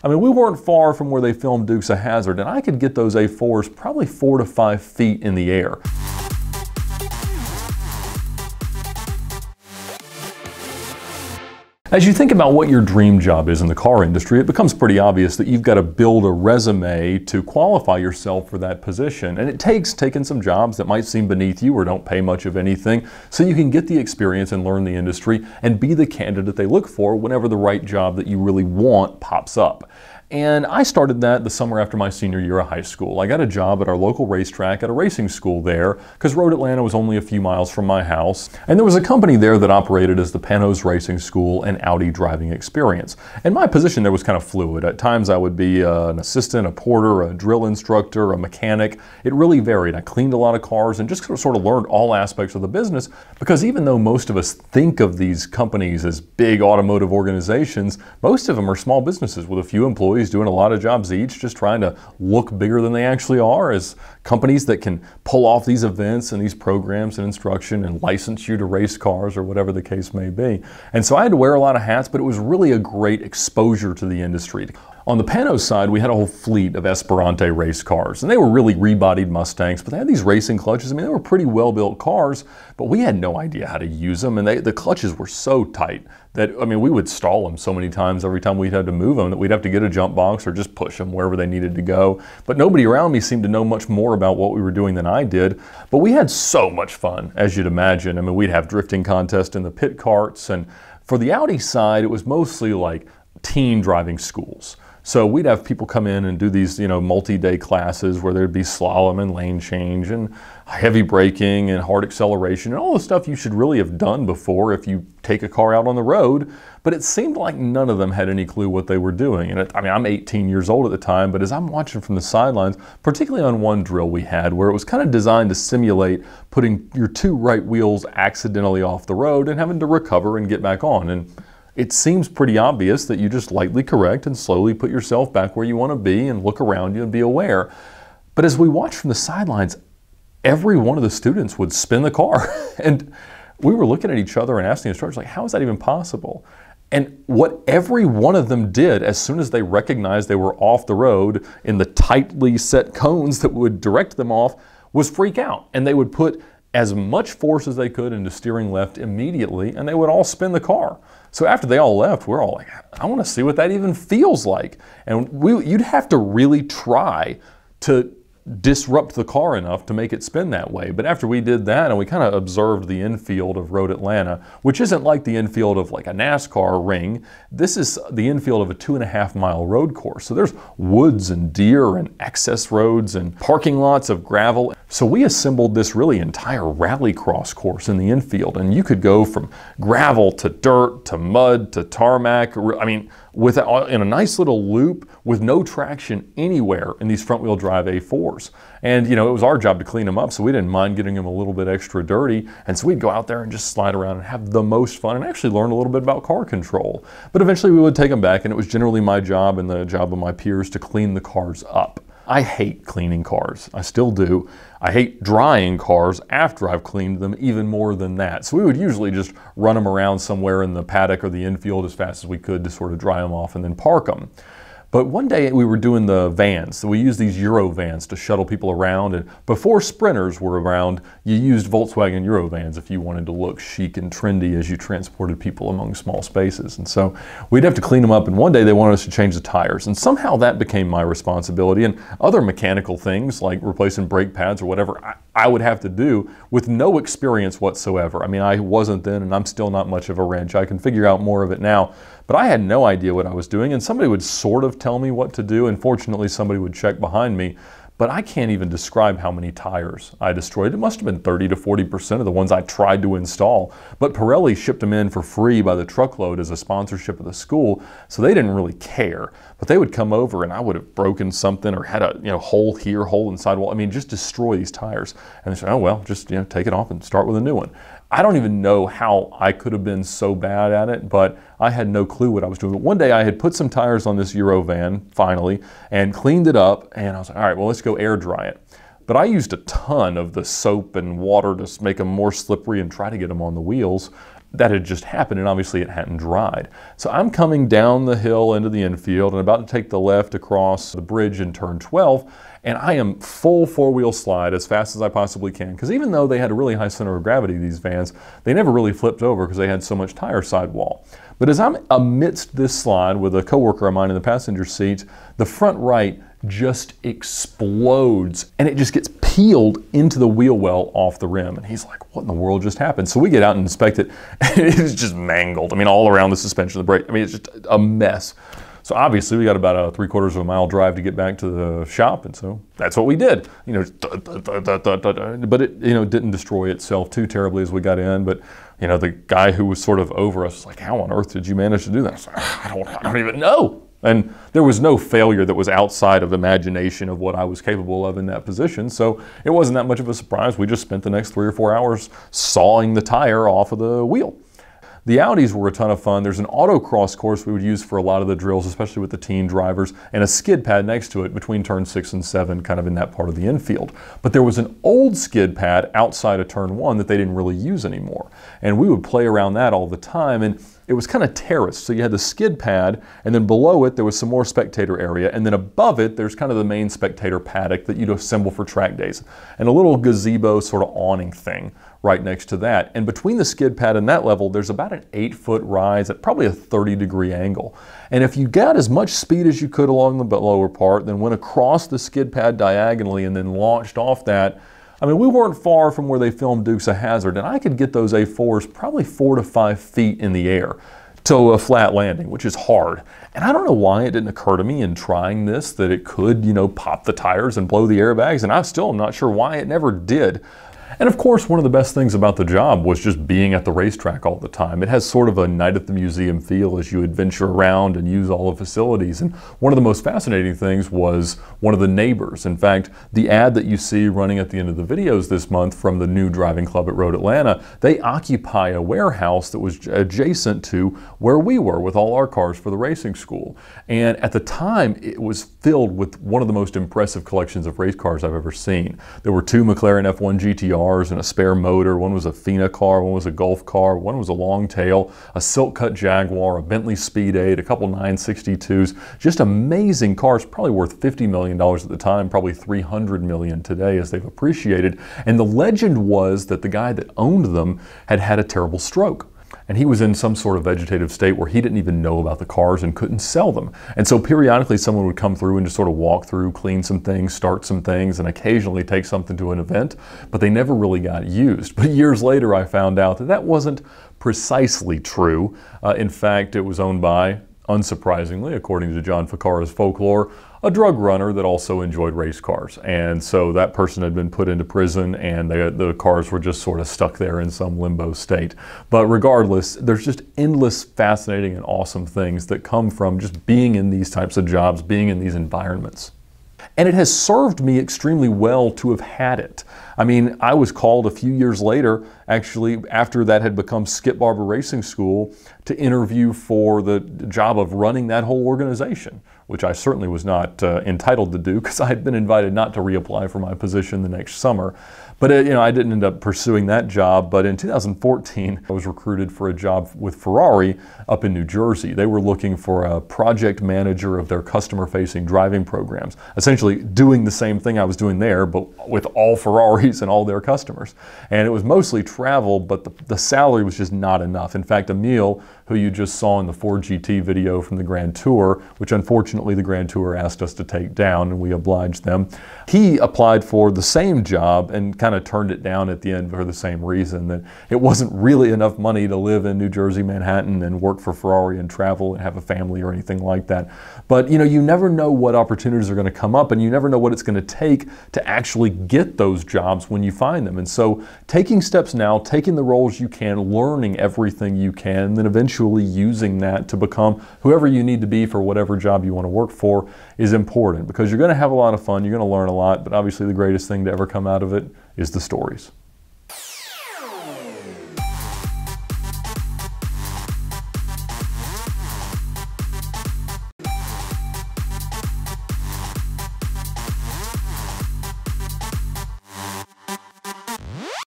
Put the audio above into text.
I mean, we weren't far from where they filmed Dukes of Hazzard, and I could get those A4s probably 4 to 5 feet in the air. As you think about what your dream job is in the car industry, it becomes pretty obvious that you've got to build a resume to qualify yourself for that position. And it takes taking some jobs that might seem beneath you or don't pay much of anything so you can get the experience and learn the industry and be the candidate they look for whenever the right job that you really want pops up. And I started that the summer after my senior year of high school. I got a job at our local racetrack at a racing school there because Road Atlanta was only a few miles from my house. And there was a company there that operated as the Panoz Racing School and Audi Driving Experience. And my position there was kind of fluid. At times I would be an assistant, a porter, a drill instructor, a mechanic. It really varied. I cleaned a lot of cars and just sort of learned all aspects of the business because even though most of us think of these companies as big automotive organizations, most of them are small businesses with a few employees doing a lot of jobs each, just trying to look bigger than they actually are as companies that can pull off these events and these programs and instruction and license you to race cars or whatever the case may be. And so I had to wear a lot of hats, but it was really a great exposure to the industry. On the Panoz side, we had a whole fleet of Esperante race cars, and they were really rebodied Mustangs, but they had these racing clutches. I mean, they were pretty well-built cars, but we had no idea how to use them, and the clutches were so tight that, I mean, we would stall them so many times every time we had to move them that we'd have to get a jump box or just push them wherever they needed to go. But nobody around me seemed to know much more about what we were doing than I did. But we had so much fun, as you'd imagine. I mean, we'd have drifting contests in the pit carts, and for the Audi side, it was mostly like teen driving schools. So we'd have people come in and do these, multi-day classes where there'd be slalom and lane change and heavy braking and hard acceleration and all the stuff you should really have done before if you take a car out on the road. But it seemed like none of them had any clue what they were doing. And I'm 18 years old at the time, but as I'm watching from the sidelines, particularly on one drill we had where it was kind of designed to simulate putting your two right wheels accidentally off the road and having to recover and get back on. And it seems pretty obvious that you just lightly correct and slowly put yourself back where you want to be and look around you and be aware. But as we watched from the sidelines, every one of the students would spin the car. And we were looking at each other and asking the instructors, like, how is that even possible? And what every one of them did as soon as they recognized they were off the road in the tightly set cones that would direct them off was freak out. And they would put as much force as they could into steering left immediately, and they would all spin the car. So after they all left, we're all like, I want to see what that even feels like. And you'd have to really try to disrupt the car enough to make it spin that way. But after we did that and we kind of observed the infield of Road Atlanta, which isn't like the infield of like a NASCAR ring, this is the infield of a 2.5-mile road course. So there's woods and deer and access roads and parking lots of gravel. So we assembled this really entire rallycross course in the infield, and you could go from gravel to dirt to mud to tarmac. I mean, in a nice little loop with no traction anywhere in these front-wheel drive A4s. And it was our job to clean them up, so we didn't mind getting them a little bit extra dirty. And so we'd go out there and just slide around and have the most fun and actually learn a little bit about car control. But eventually we would take them back, and it was generally my job and the job of my peers to clean the cars up. I hate cleaning cars. I still do. I hate drying cars after I've cleaned them even more than that. So we would usually just run them around somewhere in the paddock or the infield as fast as we could to sort of dry them off and then park them. But one day we were doing the vans. So we used these Euro vans to shuttle people around. And before Sprinters were around, you used Volkswagen Euro vans if you wanted to look chic and trendy as you transported people among small spaces. And so we'd have to clean them up. And one day they wanted us to change the tires. And somehow that became my responsibility. And other mechanical things like replacing brake pads or whatever I would have to do with no experience whatsoever. I mean, I wasn't then, and I'm still not much of a wrench. I can figure out more of it now. But I had no idea what I was doing, and somebody would sort of tell me what to do, and fortunately somebody would check behind me. But I can't even describe how many tires I destroyed. It must have been 30 to 40% of the ones I tried to install. But Pirelli shipped them in for free by the truckload as a sponsorship of the school, so they didn't really care. But they would come over and I would have broken something or had a hole here, hole in the sidewall. I mean, just destroy these tires. And they said, oh well, just take it off and start with a new one. I don't even know how I could have been so bad at it, but I had no clue what I was doing. But one day I had put some tires on this Euro van, finally, and cleaned it up, and I was like, all right, well, let's go air dry it. But I used a ton of the soap and water to make them more slippery and try to get them on the wheels. that had just happened, and obviously it hadn't dried. So I'm coming down the hill into the infield and about to take the left across the bridge in turn 12, and I am full four-wheel slide as fast as I possibly can, because even though they had a really high center of gravity, these vans, they never really flipped over because they had so much tire sidewall. But as I'm amidst this slide with a coworker of mine in the passenger seat, the front right just explodes, and it just gets peeled into the wheel well off the rim. And he's like, what in the world just happened? So we get out and inspect it, and it is just mangled. I mean, all around the suspension, the brake, I mean, it's just a mess. So obviously we got about a 3/4 of a mile drive to get back to the shop, and so that's what we did. You know, but it, you know, didn't destroy itself too terribly as we got in. But you know, the guy who was sort of over us was like, how on earth did you manage to do that? I was like, I don't even know. And there was no failure that was outside of imagination of what I was capable of in that position. So it wasn't that much of a surprise. We just spent the next 3 or 4 hours sawing the tire off of the wheel. The Audis were a ton of fun. There's an autocross course we would use for a lot of the drills, especially with the teen drivers, and a skid pad next to it between turn 6 and 7, kind of in that part of the infield. But there was an old skid pad outside of turn 1 that they didn't really use anymore. And we would play around that all the time. And it was kind of terraced. So you had the skid pad, and then below it there was some more spectator area, and then above it there's kind of the main spectator paddock that you'd assemble for track days, and a little gazebo sort of awning thing right next to that. And between the skid pad and that level, there's about an 8-foot rise at probably a 30-degree angle. And if you got as much speed as you could along the lower part, then went across the skid pad diagonally and then launched off that, I mean, we weren't far from where they filmed Dukes of Hazzard, and I could get those A4s probably 4 to 5 feet in the air to a flat landing, which is hard. And I don't know why it didn't occur to me in trying this that it could, you know, pop the tires and blow the airbags, and I still am not sure why it never did. And of course, one of the best things about the job was just being at the racetrack all the time. It has sort of a night at the museum feel as you adventure around and use all the facilities. And one of the most fascinating things was one of the neighbors. In fact, the ad that you see running at the end of the videos this month from the new driving club at Road Atlanta, they occupy a warehouse that was adjacent to where we were with all our cars for the racing school. And at the time, it was filled with one of the most impressive collections of race cars I've ever seen. There were 2 McLaren F1 GTRs and a spare motor. One was a Fina car, one was a Gulf car, one was a Longtail, a Silk Cut Jaguar, a Bentley Speed 8, a couple 962s. Just amazing cars, probably worth $50 million at the time, probably $300 million today as they've appreciated. And the legend was that the guy that owned them had had a terrible stroke. And he was in some sort of vegetative state where he didn't even know about the cars and couldn't sell them. And so periodically someone would come through and just sort of walk through, clean some things, start some things, and occasionally take something to an event, but they never really got used. But years later I found out that that wasn't precisely true. In fact, it was owned by, unsurprisingly, according to John Ficara's folklore, a drug runner that also enjoyed race cars. And so that person had been put into prison, and the cars were just sort of stuck there in some limbo state. But regardless, there's just endless fascinating and awesome things that come from just being in these types of jobs, being in these environments. And it has served me extremely well to have had it. I mean, I was called a few years later, actually, after that had become Skip Barber Racing School, to interview for the job of running that whole organization, which I certainly was not entitled to do because I had been invited not to reapply for my position the next summer. But you know, I didn't end up pursuing that job. But in 2014, I was recruited for a job with Ferrari up in New Jersey. They were looking for a project manager of their customer-facing driving programs, essentially doing the same thing I was doing there, but with all Ferraris and all their customers. And it was mostly travel, but the salary was just not enough. In fact, Emil, who you just saw in the Ford GT video from the Grand Tour, which unfortunately the Grand Tour asked us to take down and we obliged them, he applied for the same job and kind of turned it down at the end for the same reason, that it wasn't really enough money to live in New Jersey, Manhattan, and work for Ferrari and travel and have a family or anything like that. But you know, you never know what opportunities are going to come up, and you never know what it's going to take to actually get those jobs when you find them. And so taking steps now, taking the roles you can, learning everything you can, and then eventually using that to become whoever you need to be for whatever job you want to work for is important, because you're going to have a lot of fun, you're going to learn a lot, but obviously the greatest thing to ever come out of it is the stories.